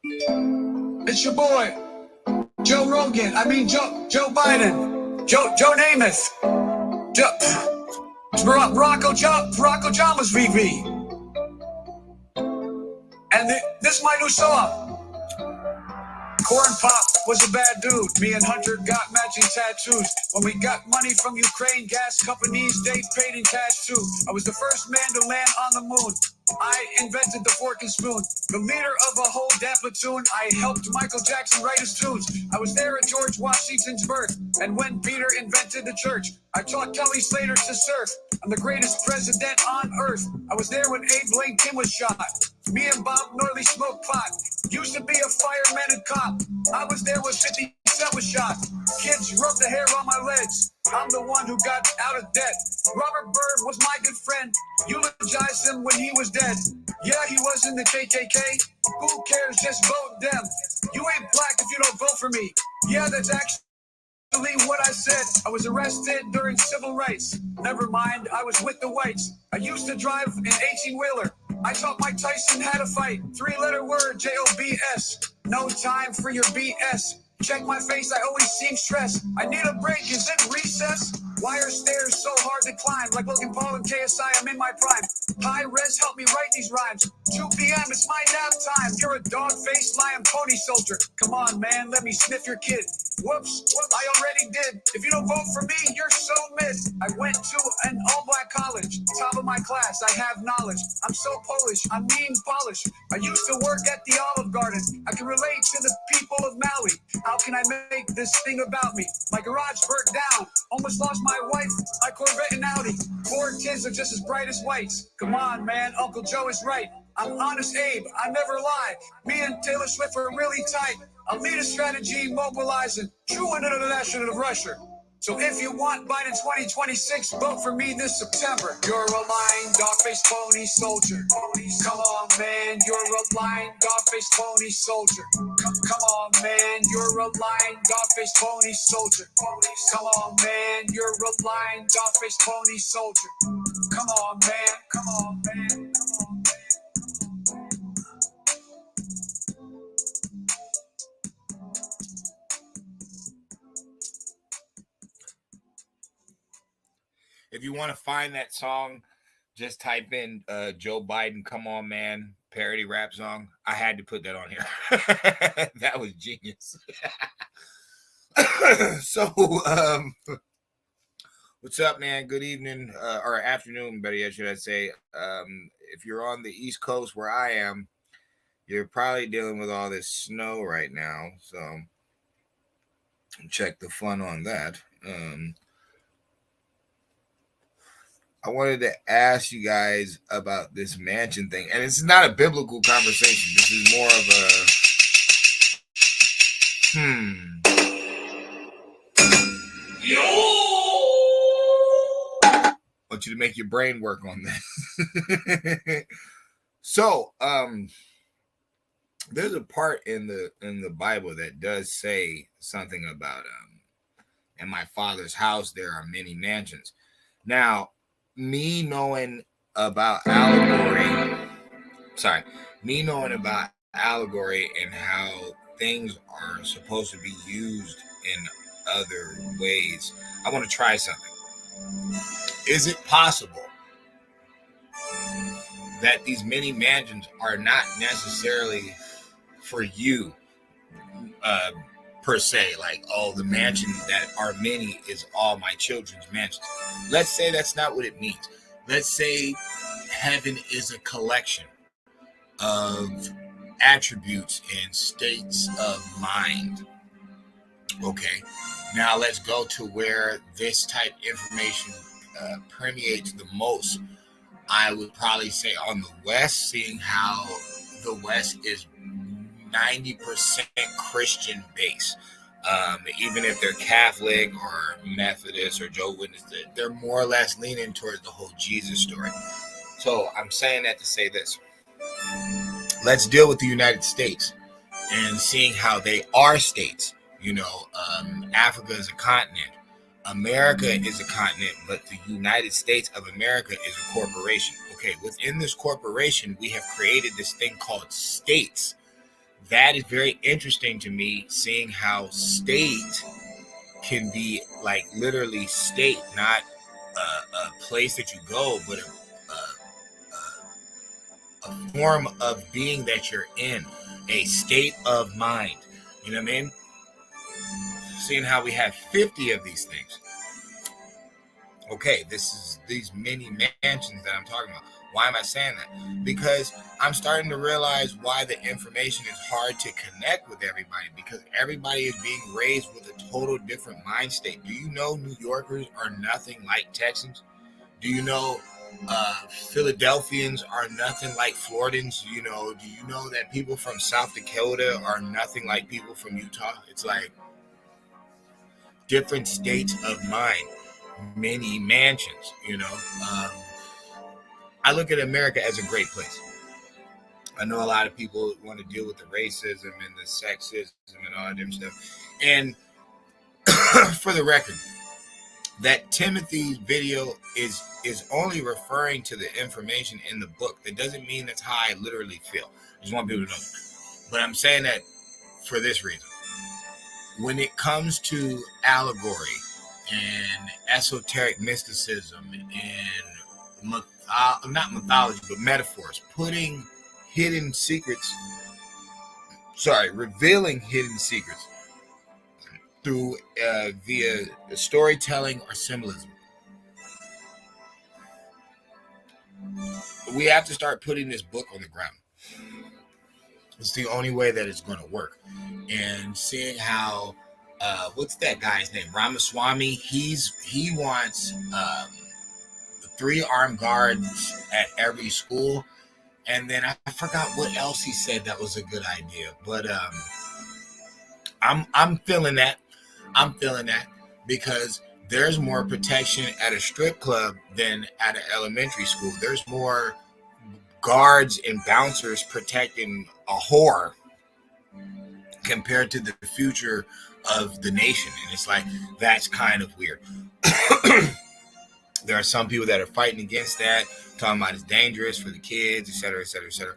It's your boy, Joe Rogan. Joe Biden. Joe Namath. Barack Obama's VV. And this is my new song. Corn Pop was a bad dude. Me and Hunter got matching tattoos. When we got money from Ukraine gas companies, they paid in cash too. I was the first man to land on the moon. I invented the fork and spoon. The leader of a whole damn platoon. I helped Michael Jackson write his tunes. I was there at George Washington's birth. And when Peter invented the church, I taught Kelly Slater to surf. I'm the greatest president on earth. I was there when Abe Lincoln was shot. Me and Bob Norley smoked pot. Used to be a fireman and cop. I was there when 50 Cent was shot. Kids rubbed the hair on my legs. I'm the one who got out of debt. Robert Byrd was my good friend. Eulogized him when he was dead. Yeah, he was in the KKK. Who cares? Just vote them. You ain't black if you don't vote for me. Yeah, that's actually what I said. I was arrested during civil rights. Never mind, I was with the whites. I used to drive an 18-wheeler. I taught Mike Tyson how to fight. 3-letter word, J-O-B-S. No time for your BS. Check my face, I always seem stressed. I need a break, is it recess? Why are stairs so hard to climb? Like Logan Paul and KSI, I'm in my prime. High res, help me write these rhymes. 2 p.m., it's my nap time. You're a dog-faced lion pony soldier. Come on, man, let me sniff your kid. Whoops, I already did. If you don't vote for me, you're so mid. I went to an all-black college. Top of my class, I have knowledge. I'm so Polish, I'm mean polished. I used to work at the Olive Garden. I can relate to the people of Maui. How can I make this thing about me? My garage burnt down. Almost lost my wife. I Corvette and Audi. 4 kids are just as bright as whites. Come on, man, Uncle Joe is right. I'm honest Abe, I never lie. Me and Taylor Swift are really tight. I'll lead a strategy mobilizing true international of Russia. So if you want Biden 2026, vote for me this September. You're a lying, dog-faced pony soldier. Come on, man, you're a lying, dog-faced pony soldier. Come on, man, you're a lying, dog-faced pony soldier. Come on, man, you're a lying, dog-faced pony soldier. Come on, man, come on, man, come on, man. If you want to find that song, just type in Joe Biden, Come On Man, parody rap song. I had to put that on here. That was genius. So, what's up, man? Good evening, or afternoon, better yet, should I say. If you're on the East Coast where I am, you're probably dealing with all this snow right now. So, check the fun on that. I wanted to ask you guys about this mansion thing. And it's not a biblical conversation. This is more of I want you to make your brain work on this. So, there's a part in the Bible that does say something about in my Father's house there are many mansions. Now, me knowing about allegory and how things are supposed to be used in other ways, I want to try something. Is it possible that these many mansions are not necessarily for you per se, like, oh, the mansion that are many is all my children's mansions? Let's say that's not what it means. Let's say heaven is a collection of attributes and states of mind. Okay, now let's go to where this type of information permeates the most. I would probably say on the West, seeing how the West is 90% Christian base. Even if they're Catholic or Methodist or Jehovah's Witness, they're more or less leaning towards the whole Jesus story. So I'm saying that to say this. Let's deal with the United States and seeing how they are states. Africa is a continent. America is a continent, but the United States of America is a corporation. Okay, within this corporation, we have created this thing called states that is very interesting to me, seeing how state can be like literally state, not a place that you go, but a form of being that you're in, a state of mind. You know what I mean? Seeing how we have 50 of these things. Okay, this is these mini mansions that I'm talking about. Why am I saying that? Because I'm starting to realize why the information is hard to connect with everybody, because everybody is being raised with a total different mind state. Do you know New Yorkers are nothing like Texans? Do you know Philadelphians are nothing like Floridans? Do you know that people from South Dakota are nothing like people from Utah? It's like different states of mind, many mansions, I look at America as a great place. I know a lot of people want to deal with the racism and the sexism and all that different stuff. And for the record, that Timothy's video is only referring to the information in the book. That doesn't mean that's how I literally feel. I just want people to know that. But I'm saying that for this reason. When it comes to allegory and esoteric mysticism and not mythology, but metaphors, revealing hidden secrets through via storytelling or symbolism, we have to start putting this book on the ground. It's the only way that it's going to work. And seeing how what's that guy's name, Ramaswamy, he wants 3 armed guards at every school, and then I forgot what else he said that was a good idea, but I'm feeling that. Because there's more protection at a strip club than at an elementary school. There's more guards and bouncers protecting a whore compared to the future of the nation. And it's like, that's kind of weird. There are some people that are fighting against that, talking about it's dangerous for the kids, et cetera, et cetera, et cetera.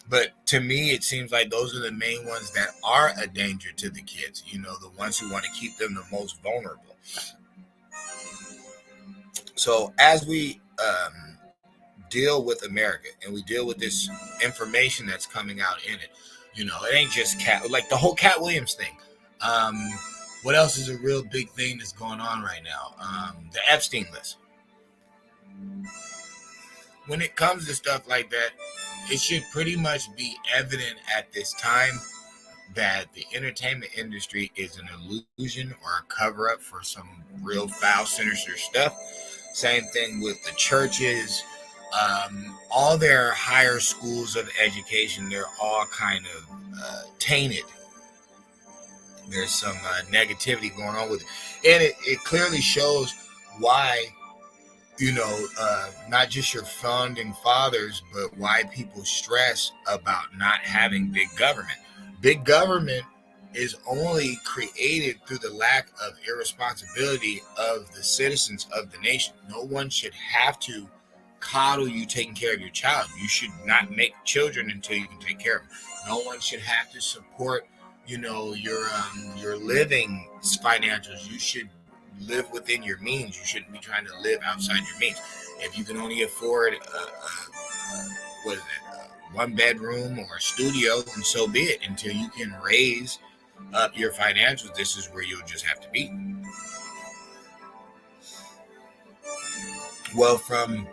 But to me, it seems like those are the main ones that are a danger to the kids, the ones who want to keep them the most vulnerable. So as we deal with America and we deal with this information that's coming out in it, it ain't just like the whole Cat Williams thing. What else is a real big thing that's going on right now? The Epstein list. When it comes to stuff like that, it should pretty much be evident at this time that the entertainment industry is an illusion or a cover-up for some real foul, sinister stuff. Same thing with the churches. All their higher schools of education, they're all kind of tainted. There's some negativity going on with it. And it clearly shows why, not just your founding fathers, but why people stress about not having big government. Big government is only created through the lack of irresponsibility of the citizens of the nation. No one should have to coddle you taking care of your child. You should not make children until you can take care of them. No one should have to support, your living financials. You should live within your means. You shouldn't be trying to live outside your means. If you can only afford a 1-bedroom or a studio, then so be it. Until you can raise up your financials, this is where you'll just have to be. Well, from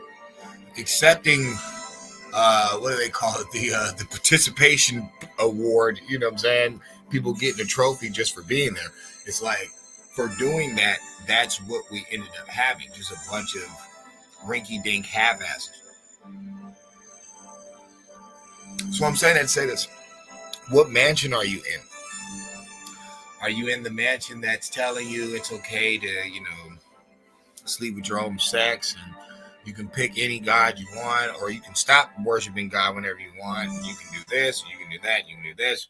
accepting what do they call it, the participation award, you know what I'm saying, people getting a trophy just for being there, it's like, for doing that, that's what we ended up having, just a bunch of rinky-dink half-asses. So I'm saying that to say this: what mansion are you in? Are you in the mansion that's telling you it's okay to, sleep with your own sex, and you can pick any God you want, or you can stop worshiping God whenever you want, and you can do this, you can do that, you can do this?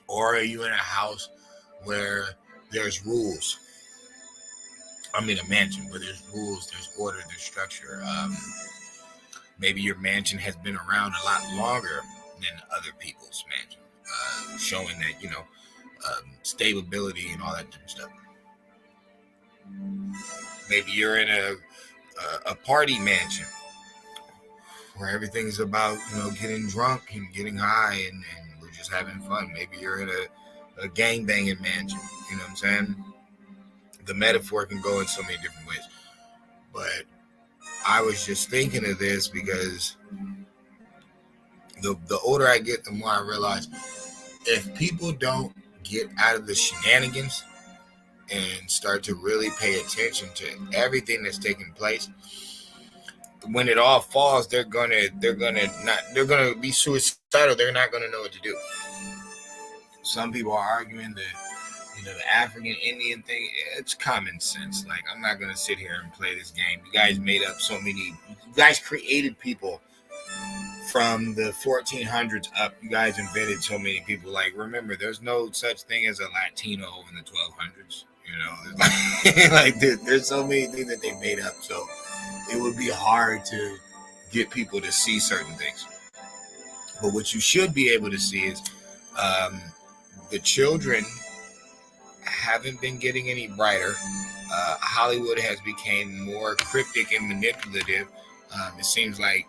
Or are you in a house where there's rules? I mean, a mansion where there's rules, there's order, there's structure. Maybe your mansion has been around a lot longer than other people's mansion. showing that, stability and all that different stuff. Maybe you're in a party mansion where everything's about, getting drunk and getting high and we're just having fun. Maybe you're in a gang banging mansion. You know what I'm saying? The metaphor can go in so many different ways. But I was just thinking of this because the older I get, the more I realize if people don't get out of the shenanigans and start to really pay attention to everything that's taking place, when it all falls, they're gonna be suicidal. They're not gonna know what to do. Some people are arguing that the African Indian thing, it's common sense. Like, I'm not gonna sit here and play this game. You guys made up you guys created people from the 1400s up. You guys invented so many people. Like, remember, there's no such thing as a Latino in the 1200s. There's so many things that they made up. So it would be hard to get people to see certain things. But what you should be able to see is the children haven't been getting any brighter. Hollywood has become more cryptic and manipulative. It seems like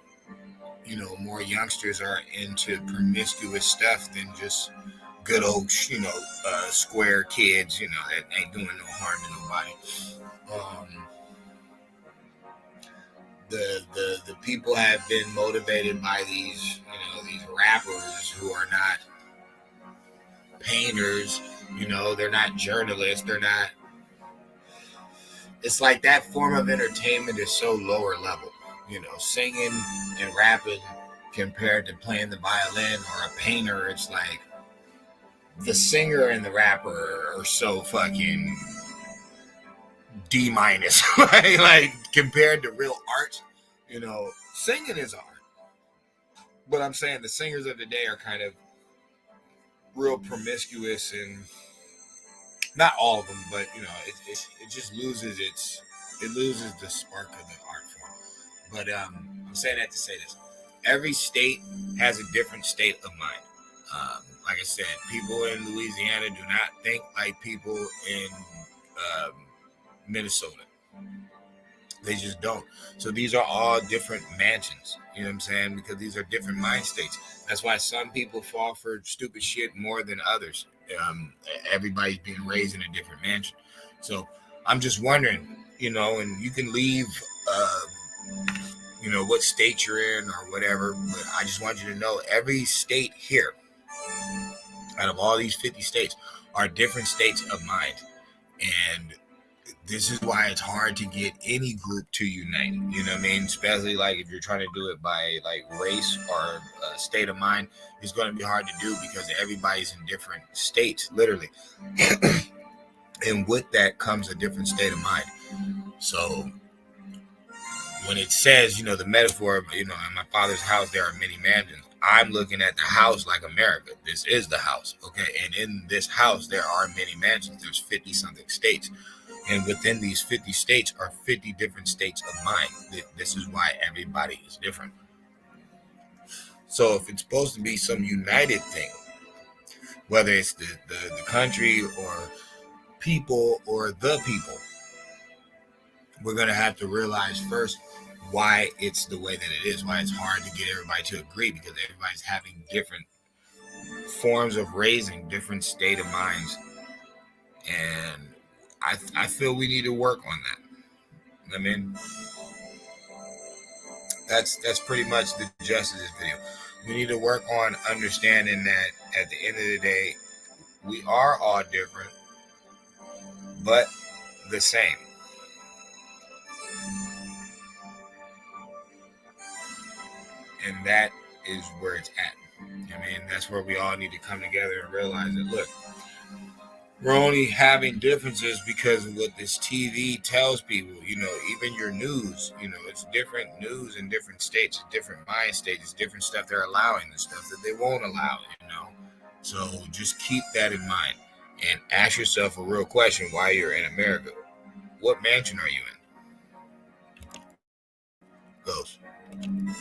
more youngsters are into promiscuous stuff than just good old square kids that ain't doing no harm to nobody. The people have been motivated by these rappers who are not painters. They're not journalists. It's like that form of entertainment is so lower level. Singing and rapping compared to playing the violin or a painter. It's like the singer and the rapper are so fucking D-, like compared to real art. Singing is art. But I'm saying the singers of the day are kind of real promiscuous, and not all of them, but it just loses the spark of the art form. But I'm saying that to say this: every state has a different state of mind. Like I said, people in Louisiana do not think like people in Minnesota. They just don't. So these are all different mansions. You know what I'm saying? Because these are different mind states. That's why some people fall for stupid shit more than others. Everybody's being raised in a different mansion. So I'm just wondering, and you can leave, what state you're in or whatever. But I just want you to know every state here, out of all these 50 states, are different states of mind. And this is why it's hard to get any group to unite. You know what I mean? Especially like if you're trying to do it by like race or state of mind, it's going to be hard to do because everybody's in different states, literally. And with that comes a different state of mind. So when it says, the metaphor of, in my father's house, there are many mansions. I'm looking at the house like America. This is the house. Okay. And in this house, there are many mansions. There's 50 something states. And within these 50 states are 50 different states of mind. This is why everybody is different. So if it's supposed to be some united thing, whether it's the country or people or the people, we're going to have to realize first why it's the way that it is, why it's hard to get everybody to agree, because everybody's having different forms of raising, different state of minds. And I feel we need to work on that. I mean, that's pretty much the gist of this video. We need to work on understanding that at the end of the day, we are all different, but the same. And that is where it's at. I mean, that's where we all need to come together and realize that, look, we're only having differences because of what this TV tells people. Even your news, it's different news in different states, it's different mind states, it's different stuff they're allowing, the stuff that they won't allow, So just keep that in mind and ask yourself a real question while you're in America. What mansion are you in? Goes.